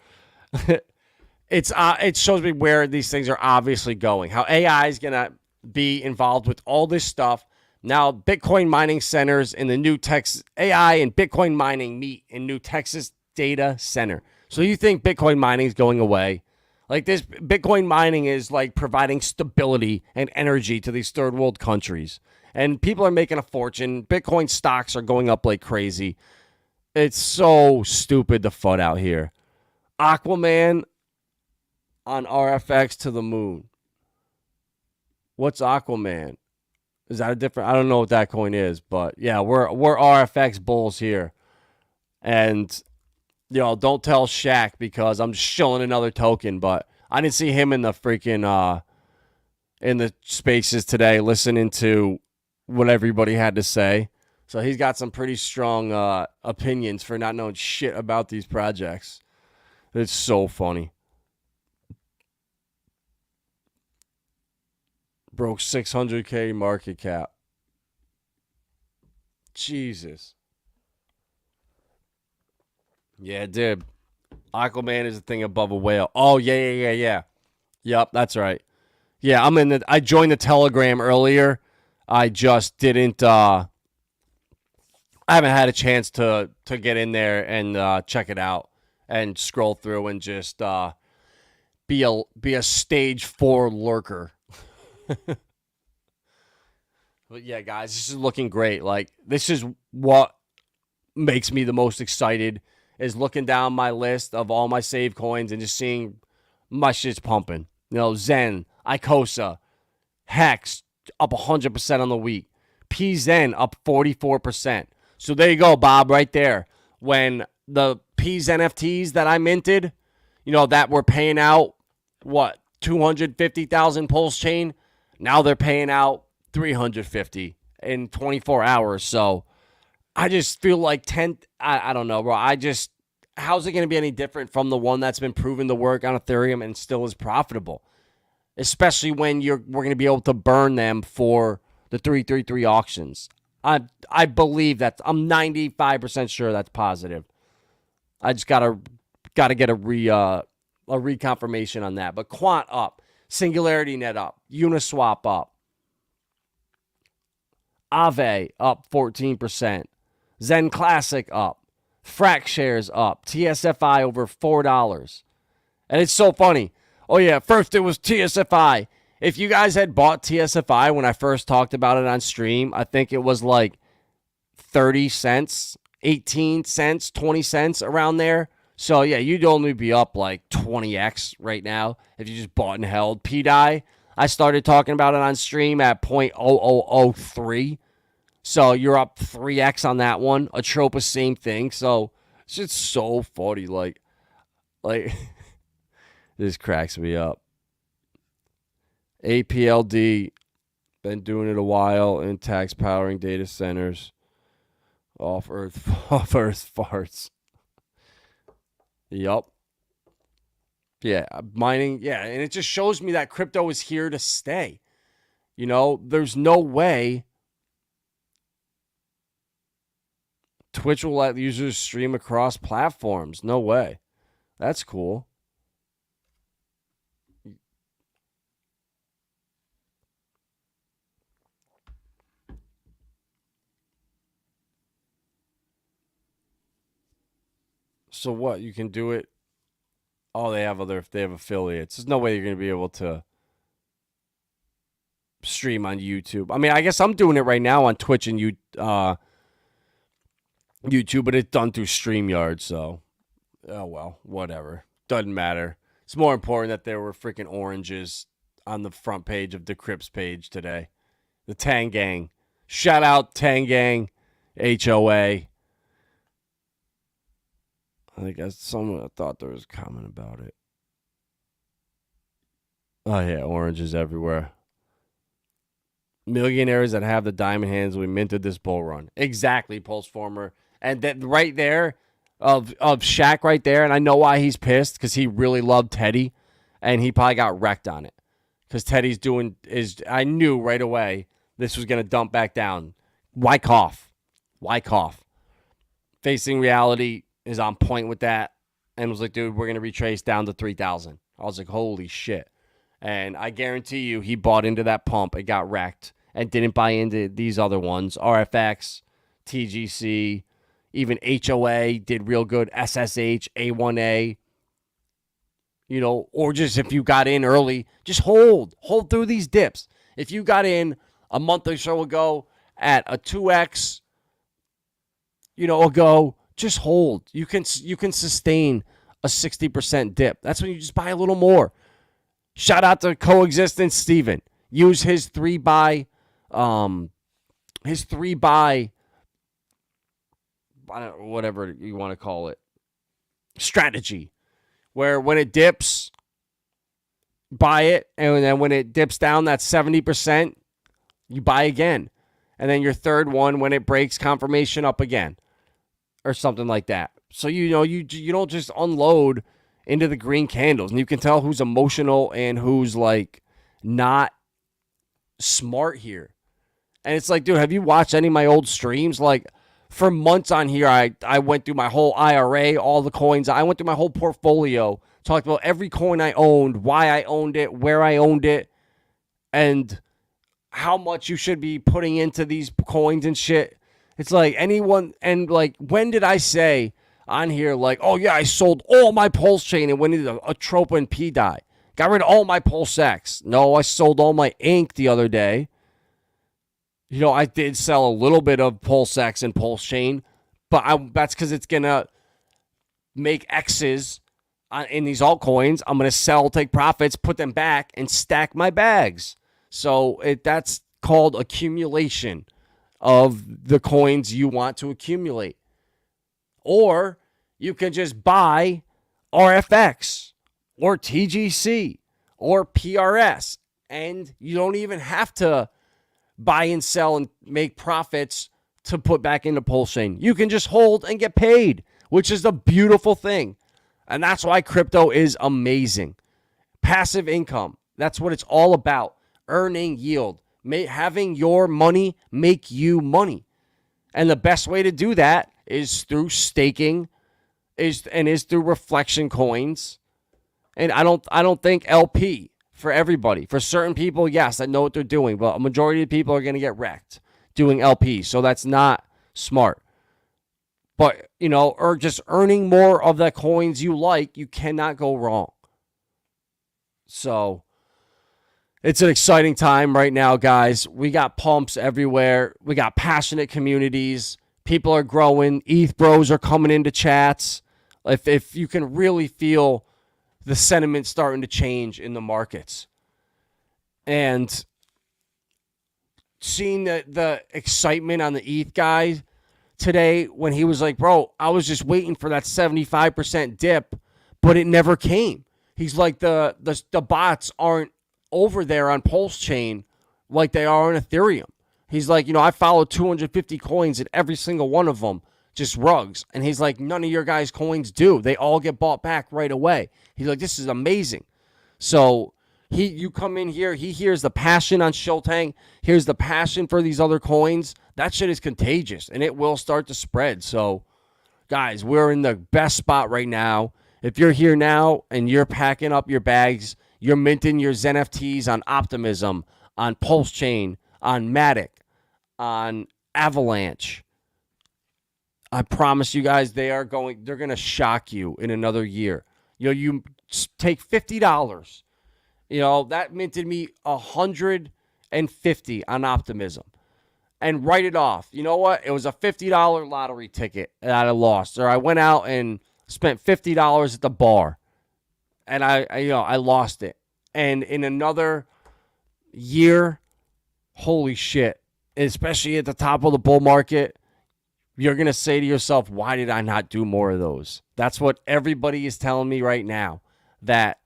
Speaker 2: it shows me where these things are obviously going. How AI is gonna be involved with all this stuff. Now, Bitcoin mining centers in the new Texas AI and Bitcoin mining meet in new Texas data center. So you think Bitcoin mining is going away? Like this, Bitcoin mining is like providing stability and energy to these third world countries. And people are making a fortune. Bitcoin stocks are going up like crazy. It's so stupid the FUD out here. Aquaman on RFX to the moon. What's Aquaman? Is that a different? I don't know what that coin is, but yeah, we're RFX bulls here. And don't tell Shaq because I'm just showing another token, but I didn't see him in the freaking in the spaces today listening to what everybody had to say. So he's got some pretty strong opinions for not knowing shit about these projects. It's so funny. Broke 600K market cap. Jesus. Yeah, it did. Aquaman is a thing above a whale. Oh, yeah. Yep, that's right. Yeah, I joined the Telegram earlier. I just didn't I haven't had a chance to get in there and check it out and scroll through and just be a stage 4 lurker. But yeah, guys, this is looking great. Like, this is what makes me the most excited, is looking down my list of all my save coins and just seeing my shit's pumping. Zen, ICOSA, HEX up 100% on the week. PZen up 44%. So there you go, Bob, right there. When the PZ NFTs that I minted, that were paying out, 250,000 Pulsechain, now they're paying out 350 in 24 hours. So I just feel like I don't know, bro. How's it going to be any different from the one that's been proven to work on Ethereum and still is profitable? Especially when we're going to be able to burn them for the 333 auctions. I believe that. I'm 95% sure that's positive. I just gotta get a reconfirmation on that. But Quant up, Singularity Net up, Uniswap up, Aave up 14%, Zen Classic up, Frac Shares up, TSFI over $4. And it's so funny. Oh yeah, first it was TSFI. If you guys had bought TSFI when I first talked about it on stream, I think it was like 30 cents, 18 cents, 20 cents around there. So yeah, you'd only be up like 20x right now if you just bought and held. PDI, I started talking about it on stream at 0.0003. So you're up 3x on that one. Atropa, same thing. So it's just so funny. Like this cracks me up. APLD, been doing it a while in tax powering data centers. Off Earth farts. Yup. Yeah, mining. Yeah, and it just shows me that crypto is here to stay. There's no way Twitch will let users stream across platforms. No way. That's cool. So what? You can do it. Oh, they have affiliates. There's no way you're going to be able to stream on YouTube. I mean, I guess I'm doing it right now on Twitch and YouTube, but it's done through StreamYard. So, oh well, whatever. Doesn't matter. It's more important that there were freaking oranges on the front page of the Crips page today. The Tang Gang. Shout out Tang Gang, HOA. I guess someone thought there was a comment about it. Oh, yeah, oranges everywhere. Millionaires that have the diamond hands, we minted this bull run. Exactly, Pulseformer. And that right there, of Shaq right there, and I know why he's pissed, because he really loved Teddy, and he probably got wrecked on it. Because Teddy's I knew right away this was going to dump back down. Why cough? Facing Reality is on point with that and was like, dude, we're going to retrace down to 3,000. was like, holy shit. And I guarantee you he bought into that pump and got wrecked and didn't buy into these other ones. RFX, TGC, even HOA did real good. SSH, A1A. You know, or just if you got in early, just hold through these dips. If you got in a month or so ago at a 2x, ago, just hold. You can sustain a 60% dip. That's when you just buy a little more. Shout out to Coexistence Steven. Use his 3-buy, whatever you want to call it, strategy. Where when it dips, buy it, and then when it dips down that 70%, you buy again. And then your third one, when it breaks, confirmation up again. Or something like that. So, you don't just unload into the green candles. And you can tell who's emotional and who's, like, not smart here. And it's like, dude, have you watched any of my old streams? Like, for months on here, I went through my whole IRA, all the coins. I went through my whole portfolio, talked about every coin I owned, why I owned it, where I owned it, and how much you should be putting into these coins and shit. It's like anyone, and like, when did I say on here, like, oh yeah, I sold all my Pulsechain and went into a Tropa and P-Dye. Got rid of all my PulseX. No, I sold all my ink the other day. I did sell a little bit of PulseX and Pulsechain, but that's because it's going to make X's in these altcoins. I'm going to sell, take profits, put them back, and stack my bags. So that's called accumulation of the coins you want to accumulate. Or you can just buy RFX or TGC or PRS, and you don't even have to buy and sell and make profits to put back into Pulsechain. You can just hold and get paid, which is a beautiful thing. And that's why crypto is amazing. Passive income. That's what it's all about. Earning yield. Having your money make you money. And the best way to do that is through staking, is through reflection coins. And I don't think LP for everybody. For certain people, yes, I know what they're doing, but a majority of people are going to get wrecked doing LP. So that's not smart. But, or just earning more of the coins you like, you cannot go wrong. So it's an exciting time right now, guys. We got pumps everywhere. We got passionate communities. People are growing. ETH bros are coming into chats. If you can really feel the sentiment starting to change in the markets. And seeing the excitement on the ETH guy today when he was like, bro, I was just waiting for that 75% dip, but it never came. He's like, the bots aren't over there on Pulsechain like they are on Ethereum. He's like, I follow 250 coins and every single one of them just rugs. And he's like, none of your guys' coins do. They all get bought back right away. He's like, this is amazing. So you come in here, he hears the passion on Shiltang, hears the passion for these other coins. That shit is contagious, and it will start to spread. So, guys, we're in the best spot right now. If you're here now and you're packing up your bags, you're minting your Zen NFTs on Optimism, on Pulsechain, on Matic, on Avalanche, I promise you guys, they're going to shock you in another year. You take $50. That minted me $150 on Optimism. And write it off. You know what? It was a $50 lottery ticket that I lost. Or I went out and spent $50 at the bar. And I lost it. And in another year, holy shit. Especially at the top of the bull market, you're going to say to yourself, why did I not do more of those? That's what everybody is telling me right now, that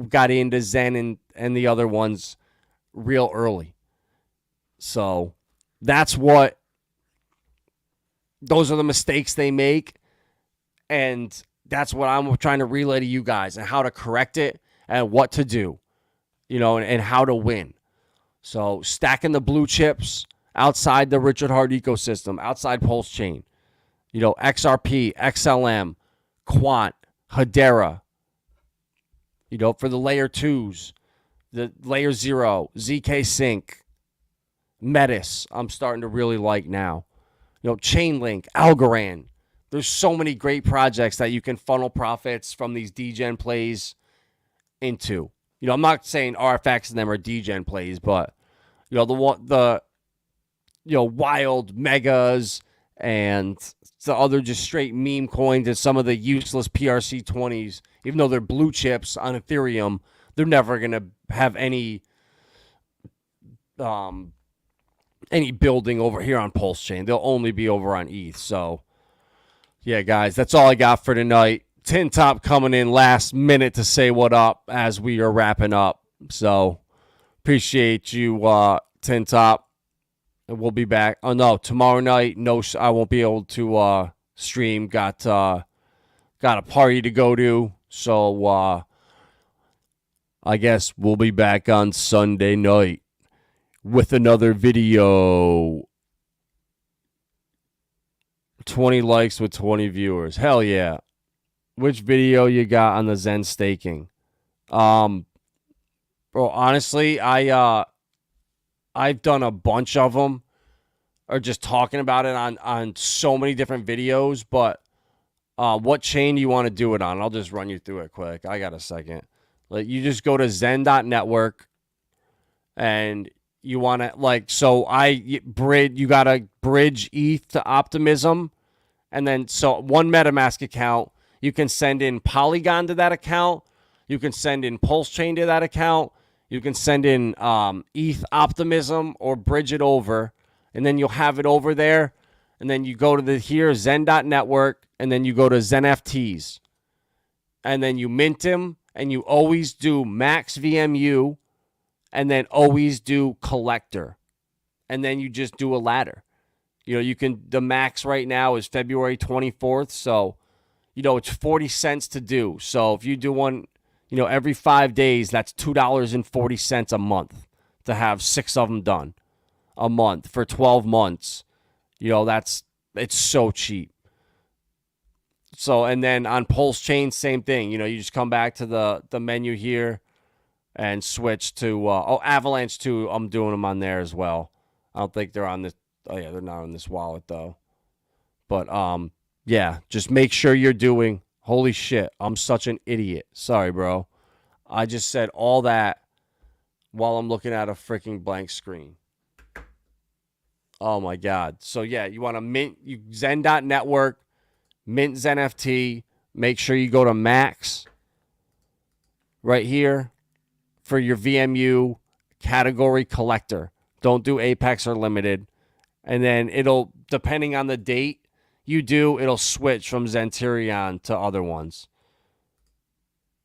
Speaker 2: got into Zen and the other ones real early. So those are the mistakes they make. And that's what I'm trying to relay to you guys, and how to correct it and what to do, and how to win. So stacking the blue chips outside the Richard Hart ecosystem, outside Pulsechain, XRP, XLM, Quant, Hedera, You know, for the layer 2s, the layer 0, ZK Sync, Metis, I'm starting to really like now. You know, Chainlink, Algorand. There's so many great projects that you can funnel profits from these degen plays into. You know, I'm not saying RFX and them are degen plays, but you know, the wild megas and the other just straight meme coins and some of the useless PRC20s, even though they're blue chips on Ethereum, they're never going to have any building over here on Pulsechain. They'll only be over on ETH. So, yeah, guys, that's all I got for tonight. Tin Top coming in last minute to say what up as we are wrapping up. So, appreciate you, Tin Top. And we'll be back. Oh, no, tomorrow night, no, I won't be able to stream. Got a party to go to. So, I guess we'll be back on Sunday night with another video. 20 likes with 20 viewers. Hell yeah. Which video you got on the Zen staking? Bro, honestly, I've done a bunch of them, or just talking about it on so many different videos, but what chain do you want to do it on? I'll just run you through it quick. I got a second. Like, you just go to zen.network, and you want to, you got to bridge ETH to Optimism, and then, so one MetaMask account, you can send in Polygon to that account, you can send in Pulsechain to that account, you can send in ETH Optimism or bridge it over, and then you'll have it over there. And then you go to zen.network, and then you go to Zen NFTs. And then you mint them, and you always do max VMU, and then always do collector. And then you just do a ladder. You know, the max right now is February 24th, so, you know, it's 40 cents to do. So if you do one, you know, every 5 days, that's $2.40 a month to have 6 of them done a month for 12 months. You know, it's so cheap. So, and then on Pulsechain, same thing. You know, you just come back to the menu here and switch to, Avalanche too. I'm doing them on there as well. I don't think they're on this. Oh yeah, they're not on this wallet though. But, yeah, just make sure you're doing. Holy shit, I'm such an idiot. Sorry, bro. I just said all that while I'm looking at a freaking blank screen. Oh, my God. So, yeah, you want to mint Zen.network, mint Zen NFT. Make sure you go to max right here for your VMU category collector. Don't do Apex or limited. And then it'll, depending on the date, it'll switch from Zenturion to other ones.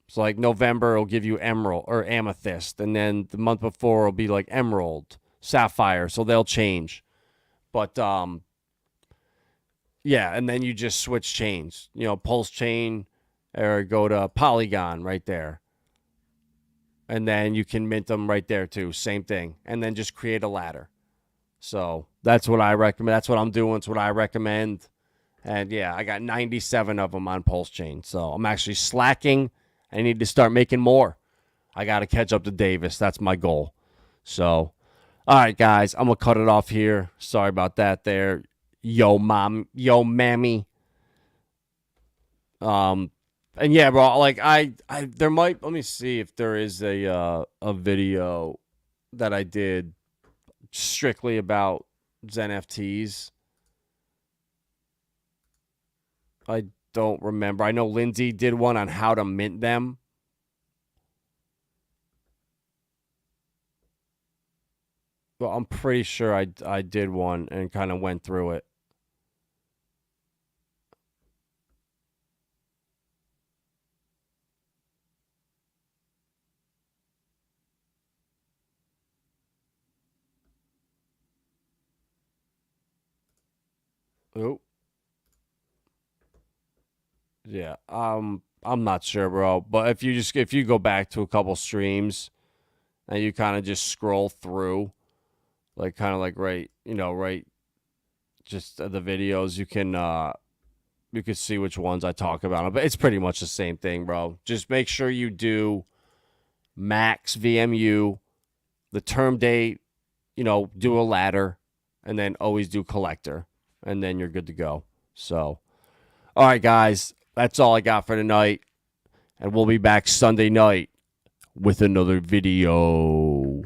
Speaker 2: So like November, it'll give you Emerald or Amethyst. And then the month before, it'll be like Emerald, Sapphire. So they'll change. But, yeah, and then you just switch chains. You know, Pulsechain, or go to Polygon right there. And then you can mint them right there too. Same thing. And then just create a ladder. So that's what I recommend. That's what I'm doing. It's what I recommend. And yeah, I got 97 of them on Pulsechain. So I'm actually slacking. I need to start making more. I got to catch up to Davis. That's my goal. So, all right, guys, I'm going to cut it off here. Sorry about that there. Yo, mammy. And yeah, bro, like there might, let me see if there is a video that I did strictly about Zen NFTs. I don't remember. I know Lindsay did one on how to mint them. Well, I'm pretty sure I did one and kind of went through it. Oh. Yeah, I'm not sure, bro. But if you go back to a couple streams and you kind of just scroll through, like kind of like right just the videos, you can see which ones I talk about. But it's pretty much the same thing, bro. Just make sure you do max VMU, the term date, do a ladder, and then always do collector, and then you're good to go. So, all right, guys, that's all I got for tonight, and we'll be back Sunday night with another video.